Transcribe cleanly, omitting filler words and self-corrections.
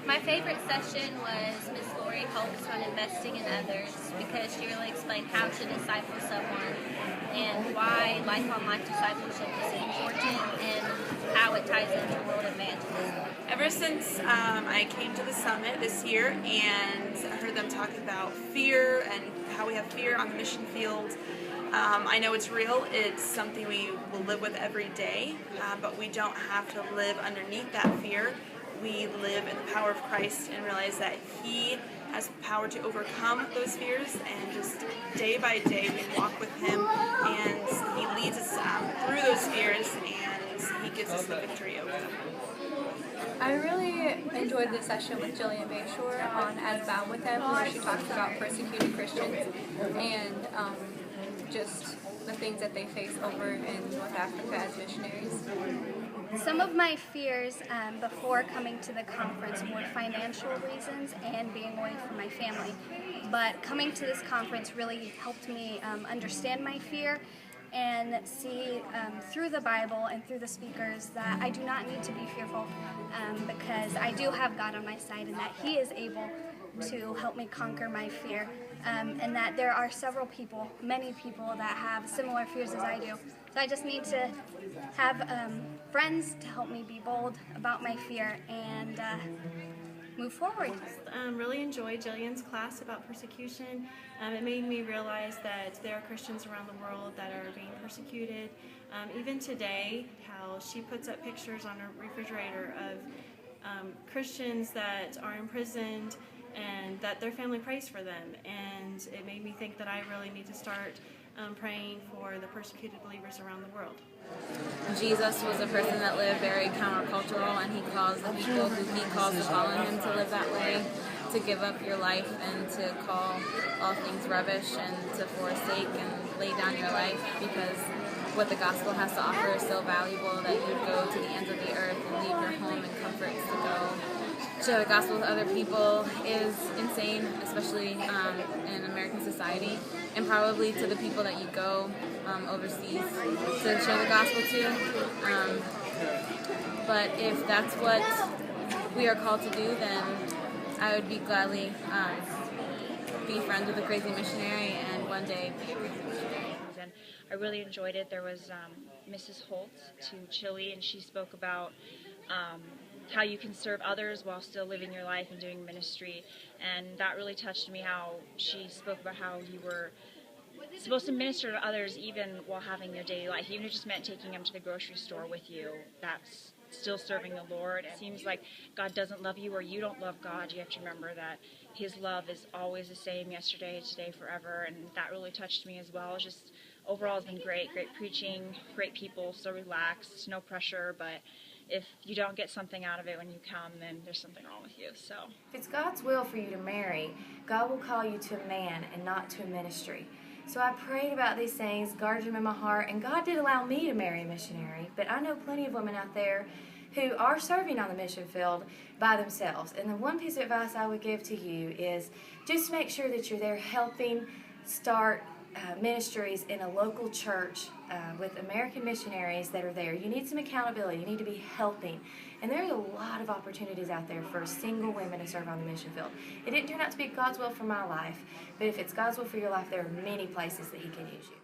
My favorite session was Miss Lori Holt's on investing in others because she really explained how to disciple someone and why life-on-life discipleship is important and how it ties into world evangelism. Ever since I came to the summit this year and heard them talk about fear and how we have fear on the mission field, I know it's real. It's something we will live with every day, but we don't have to live underneath that fear. We live in the power of Christ and realize that He has power to overcome those fears, and just day by day we walk with Him and He leads us through those fears and He gives us the victory over them. I really enjoyed the session with Jillian Bayshore on As Bound with Him, where she talks about persecuted Christians and just the things that they face over in North Africa as missionaries. Some of my fears before coming to the conference were financial reasons and being away from my family. But coming to this conference really helped me understand my fear and see through the Bible and through the speakers that I do not need to be fearful because I do have God on my side and that He is able to help me conquer my fear, and that there are several people, many people that have similar fears as I do. So I just need to have friends to help me be bold about my fear and move forward. Really enjoyed Jillian's class about persecution. It made me realize that there are Christians around the world that are being persecuted. Even today, how she puts up pictures on her refrigerator of Christians that are imprisoned and that their family prays for them. And it made me think that I really need to start praying for the persecuted believers around the world. Jesus was a person that lived very countercultural, and He calls the people who He calls to follow Him to live that way, to give up your life and to call all things rubbish and to forsake and lay down your life, because what the gospel has to offer is so valuable that you would go to the ends of the earth and leave your home and comforts to go share the gospel with other people is insane, especially in American society, and probably to the people that you go overseas to share the gospel to. But if that's what we are called to do, then I would be gladly be friends with a crazy missionary and one day be a crazy missionary. And I really enjoyed it. There was Mrs. Holt to Chile, and she spoke about how you can serve others while still living your life and doing ministry, and that really touched me, how she spoke about how you were supposed to minister to others even while having your daily life, even if it just meant taking them to the grocery store with you. That's still serving the Lord. It seems like God doesn't love you or you don't love God. You have to remember that His love is always the same, yesterday, today, forever, and that really touched me as well. Just overall, it's been great preaching, great people, so relaxed, no pressure, but if you don't get something out of it when you come, then there's something wrong with you. So if it's God's will for you to marry, God will call you to a man and not to a ministry. So I prayed about these things, guarded them in my heart, and God did allow me to marry a missionary. But I know plenty of women out there who are serving on the mission field by themselves. And the one piece of advice I would give to you is just make sure that you're there helping start ministries in a local church with American missionaries that are there. You need some accountability. You need to be helping. And there's a lot of opportunities out there for single women to serve on the mission field. It didn't turn out to be God's will for my life, but if it's God's will for your life, there are many places that He can use you.